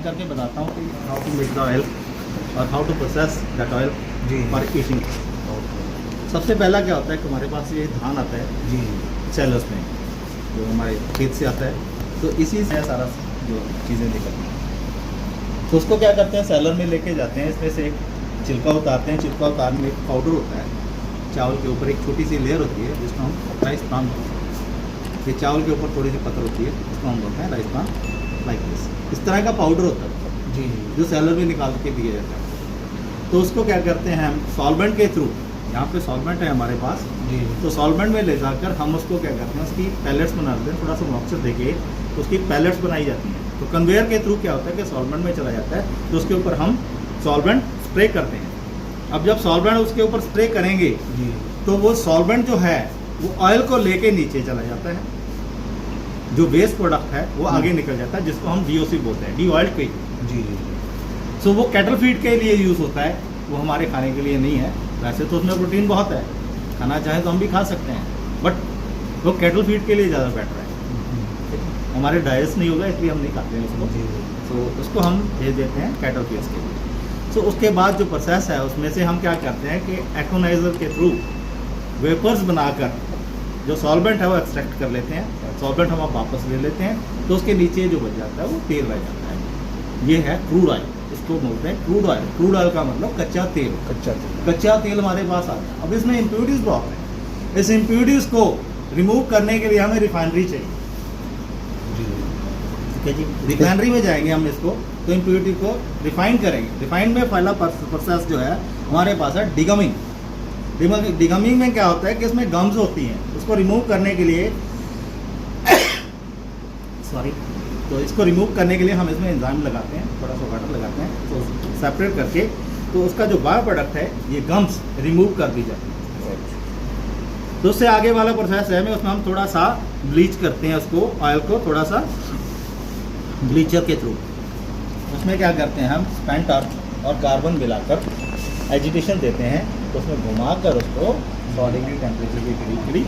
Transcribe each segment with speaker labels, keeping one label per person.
Speaker 1: करके बताता हूँ कि how to make the oil और how to process that oil for eating. सबसे पहला क्या होता है कि हमारे पास ये धान आता है
Speaker 2: जी
Speaker 1: सेलर्स में, जो हमारे खेत से आता है, तो इसी से सारा जो चीज़ें निकलती हैं। तो उसको क्या करते हैं, सेलर में लेके जाते हैं, इसमें से एक छिलका उतारते हैं। छिलका उतारने में एक पाउडर होता है चावल के ऊपर, एक छोटी सी लेयर होती है जिसको हम राइस ब्रान बोलते हैं। ये चावल के ऊपर थोड़ी सी पत्थर होती है, उसको हम बोलते हैं राइस ब्रान, लाइक दिस। इस तरह का पाउडर होता है
Speaker 2: जी
Speaker 1: जो सेलर में निकाल के दिया जाता है। तो उसको क्या करते हैं हम सॉल्वेंट के थ्रू, यहाँ पे सॉल्वेंट है हमारे पास,
Speaker 2: जी
Speaker 1: तो सॉल्वेंट में ले जाकर हम उसको क्या करते हैं, उसकी पैलेट्स बना देते हैं। थोड़ा सा मॉइस्चर देके उसकी पैलेट्स बनाई जाती हैं। तो कन्वेयर के थ्रू क्या होता है कि सॉल्वेंट में चला जाता है, तो उसके ऊपर हम सॉल्वेंट स्प्रे करते हैं। अब जब सॉल्वेंट उसके ऊपर स्प्रे करेंगे
Speaker 2: जी
Speaker 1: तो वो सॉल्वेंट जो है वो ऑयल को लेके नीचे चला जाता है। जो वेस्ट प्रोडक्ट है वो आगे निकल जाता है, जिसको हम DOC बोलते हैं, डी ऑयल्ड क्विक।
Speaker 2: जी
Speaker 1: सो वो कैटल फीड के लिए यूज़ होता है, वो हमारे खाने के लिए नहीं है। वैसे तो उसमें प्रोटीन बहुत है, खाना चाहें तो हम भी खा सकते हैं, बट वो कैटल फीड के लिए ज़्यादा बेटर है। हमारे डाइजेस्ट नहीं होगा इसलिए हम नहीं खाते हैं उसको।
Speaker 2: जी
Speaker 1: तो उसको हम भेज देते हैं कैटल फीड्स के लिए। सो उसके बाद जो प्रोसेस है उसमें से हम क्या करते हैं कि एक्वनाइजर के थ्रू वेपर्स बनाकर जो सॉल्वेंट है वो एक्सट्रैक्ट कर लेते हैं। सॉल्वेंट हम वापस ले लेते हैं, तो उसके नीचे जो बच जाता है वो तेल रह जाता है। ये है क्रूड ऑयल, इसको बोलते हैं क्रूड ऑयल। क्रूड ऑयल का मतलब कच्चा तेल। कच्चा तेल हमारे पास आता है। अब इसमें इम्प्योरिटीज़ बहुत है। इस इम्प्योरिटीज़ को रिमूव करने के लिए हमें रिफाइनरी चाहिए। ठीक है जी, रिफाइनरी में जाएंगे हम इसको, तो इम्प्योरिटी को रिफाइन करेंगे। रिफाइन में पहला प्रोसेस जो है हमारे पास है डिगमिंग। डिगमिंग में क्या होता है कि इसमें गम्स होती हैं, उसको रिमूव करने के लिए सॉरी, तो इसको रिमूव करने के लिए हम इसमें एंजाइम लगाते हैं, थोड़ा सा वाटर लगाते हैं, तो सेपरेट करके तो उसका जो बायो प्रोडक्ट है ये गम्स रिमूव कर दी जाती है। तो उससे आगे वाला प्रोसेस है, उसमें हम थोड़ा सा ब्लीच करते हैं उसको, ऑयल को थोड़ा सा ब्लीचर के थ्रू। उसमें क्या करते हैं हम स्पेंट अर्थ और कार्बन मिलाकर एजिटेशन देते हैं, तो उसमें घुमाकर उसको 100 डिग्री टेम्परेचर के करीब,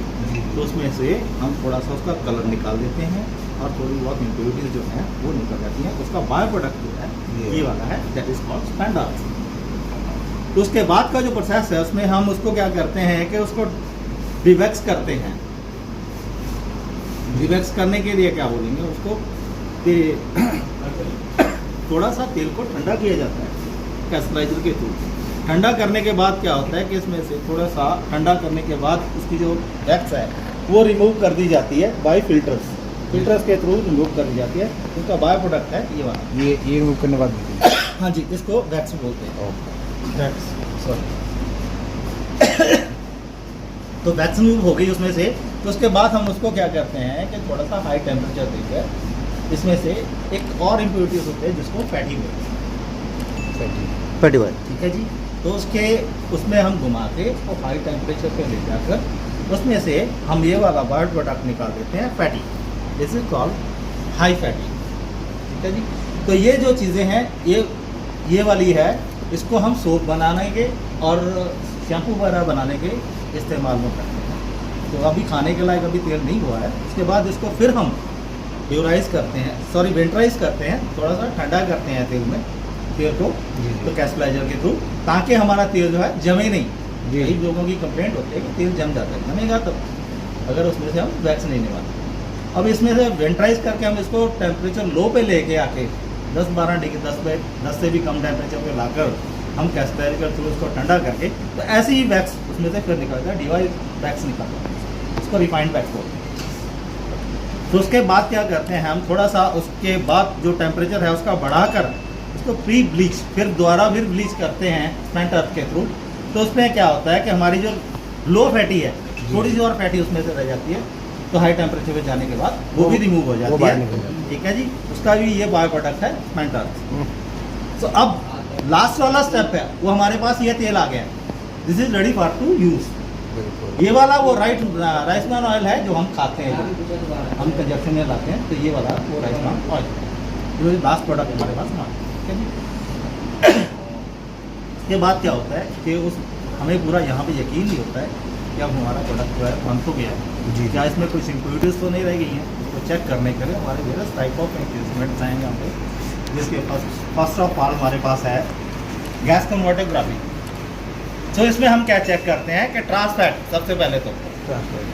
Speaker 1: तो उसमें से हम थोड़ा सा उसका कलर निकाल देते हैं और थोड़ी बहुत इम्प्योरिटीज जो हैं वो निकल जाती हैं। उसका बायो प्रोडक्ट जो है ये वाला है, दैट इज कॉल्ड स्पेंट अर्थ। तो उसके बाद का जो प्रोसेस है उसमें हम उसको क्या करते हैं कि उसको डिवैक्स करते हैं। डिवैक्स करने के लिए क्या बोलेंगे उसको, थोड़ा सा तेल को ठंडा किया जाता है कैस्टराइजर के थ्रू। ठंडा करने के बाद क्या होता है कि इसमें से थोड़ा सा ठंडा करने के बाद उसकी जो वैक्स है वो रिमूव कर दी जाती है बाय फिल्टर्स के थ्रू रिमूव कर दी जाती है। उसका बायो प्रोडक्ट है ये वाला,
Speaker 2: ये रिमूव करने के बाद
Speaker 1: हाँ जी, इसको वैक्स बोलते हैं। Wax, sorry. तो वैक्स रिमूव हो गई उसमें से। तो उसके बाद हम उसको क्या करते हैं कि थोड़ा सा हाई टेम्परेचर देकर इसमें से एक और इम्प्योरिटीज होते हैं जिसको फैटी बोलते हैं।
Speaker 2: Fatty oil.
Speaker 1: ठीक है जी, तो उसमें हम घुमा के उसको हाई टेम्परेचर पे ले जाकर उसमें से हम ये वाला बायो प्रोडक्ट निकाल देते हैं fatty, this is called high fatty. ठीक है जी, तो ये जो चीज़ें हैं ये वाली है, इसको हम सोप बनाने के और शैम्पू वगैरह बनाने के इस्तेमाल में करते हैं। तो अभी खाने के लायक अभी तेल नहीं हुआ है। उसके बाद इसको फिर हम प्योराइज करते हैं, सॉरी वेंट्राइज करते हैं, थोड़ा सा ठंडा करते हैं तेल को, तो कैस्टराइजर के थ्रू, ताकि हमारा तेल जो है जमे नहीं। कई लोगों की कंप्लेंट होती है कि तेल जम जाता है, जमेगा तब अगर उसमें से हम वैक्स नहीं निकालते। अब इसमें से वेंट्राइज करके हम इसको टेम्परेचर लो पे लेके आके 10-12 डिग्री 10 से भी कम टेम्परेचर पे लाकर हम कैस्टराइजर के थ्रू उसको ठंडा करके, तो ऐसे ही वैक्स उसमें से फिर निकलता है, डिवाइस वैक्स निकलता है, उसको रिफाइंड वैक्स बोलते हैं। तो उसके बाद क्या करते हैं हम थोड़ा सा उसके बाद जो टेम्परेचर है उसका बढ़ाकर उसको प्री ब्लीच फिर ब्लीच करते हैं स्पेंट अर्थ के थ्रू। तो उसमें क्या होता है कि हमारी जो लो फैटी है, थोड़ी सी और फैटी उसमें से रह जाती है, तो हाई टेम्परेचर पे जाने के बाद वो भी रिमूव हो जाती है। ठीक है जी, उसका भी ये बायो प्रोडक्ट है स्पेंट अर्थ। तो अब लास्ट वाला स्टेप है, वो हमारे पास ये तेल आ गया, this is ready for to use. ये वाला वो राइस ब्रान ऑयल है जो हम खाते हैं, हम कंजप्शन में लाते हैं, तो ये वाला वो राइस ब्रान ऑयल जो लास्ट प्रोडक्ट हमारे पास है। ठीक है जी, इसके बाद क्या होता है कि हमें पूरा यहाँ पे यकीन नहीं होता है कि अब हमारा प्रोडक्ट जो है बन तो गया है जी, क्या इसमें कुछ इम्प्योरिटीज़ तो नहीं रह गई हैं। इसको चेक करने के लिए हमारे वेरियस टाइप ऑफ इंस्ट्रूमेंट्स आएंगे यहाँ पे, जिसके फर्स्ट ऑफ ऑल हमारे पास है गैस कन्वर्टोग्राफी। तो इसमें हम क्या चेक करते हैं कि ट्रांस फैट, सबसे पहले तो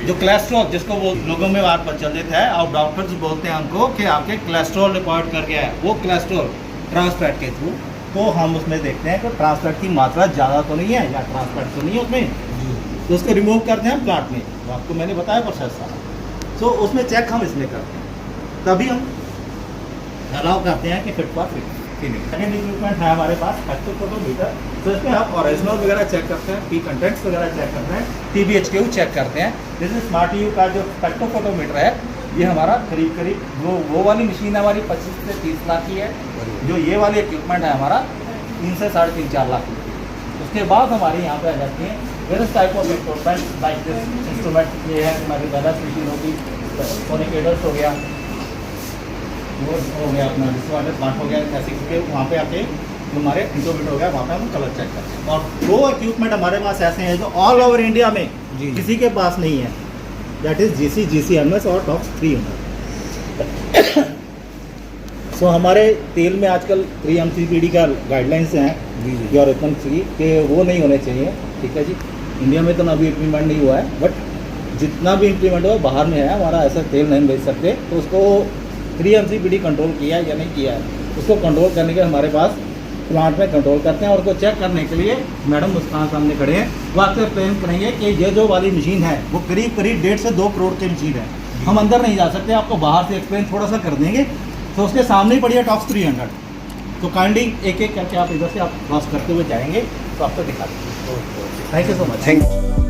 Speaker 1: जो कोलेस्ट्रॉल, जिसको वो लोगों में बात प्रचलित है और डॉक्टर्स बोलते हैं हमको कि आपके कोलेस्ट्रॉल रिपोर्ट कर गया है, वो कोलेस्ट्रॉल ट्रांस फैट के थ्रू तो हम उसमें देखते हैं कि ट्रांस फैट की मात्रा ज़्यादा तो नहीं है या ट्रांस फैट तो नहीं है उसमें, तो उसको रिमूव करते हैं प्लांट में। तो आपको मैंने बताया प्रोसेस सारा, तो उसमें चेक हम इसमें करते हैं, तभी हम अलाउ करते हैं कि fit for finish. Second equipment है हमारे पास स्पेक्ट्रोफोटोमीटर। तो इसमें हम ओरिजिनल वगैरह चेक करते हैं, पी कंटेंट्स वगैरह चेक करते हैं, TBHQ चेक करते हैं। जैसे स्मार्ट यू का जो स्पेक्ट्रोफोटोमीटर है, ये हमारा करीब वो वाली मशीन हमारी 25 से 30 लाख की है। जो ये वाली इक्विपमेंट है हमारा 3 से 3.5-4 लाख की। उसके बाद हमारी यहाँ पे आ जाती हैं various type of equipment like this instrument. ये है हमारी बैलेंस मशीन होगी, सोनिक एडल्स हो गया, वो हो गया अपना डिसऑर्डर प्लांट हो गया, ऐसे करके वहाँ पे आके हमारे इंट्रोमीटर हो गया, वहाँ पे हम कलर चेक करते हैं। और 2 इक्विपमेंट हमारे पास ऐसे हैं जो ऑल ओवर इंडिया में किसी के पास नहीं है, दैट इज GCMS और टॉक्स 300। सो हमारे तेल में आजकल 3 MCPD का गाइडलाइंस हैं यूरोपियन फ्री के, वो नहीं होने चाहिए, ठीक है जी। इंडिया में तो अभी इम्प्लीमेंट नहीं हुआ है, बट जितना भी इम्प्लीमेंट हुआ बाहर में है, हमारा ऐसा तेल नहीं बेच सकते। तो उसको 3 MCPD कंट्रोल किया है या नहीं किया है, उसको कंट्रोल करने के हमारे पास प्लांट में कंट्रोल करते हैं। और उसको चेक करने के लिए मैडम मुस्कान सामने खड़े हैं, वो आपसे एक्सप्लेन करेंगे कि ये जो वाली मशीन है वो करीब 1.5 से 2 करोड़ की मशीन है। हम अंदर नहीं जा सकते, आपको बाहर से एक्सप्लेन थोड़ा सा कर देंगे। तो उसके सामने ही पड़ी है टॉक्स 300। तो काइंडली एक एक करके आप इधर से आप क्रॉस करते हुए जाएंगे तो आपको दिखा देंगे। Thank you so much.
Speaker 2: Thank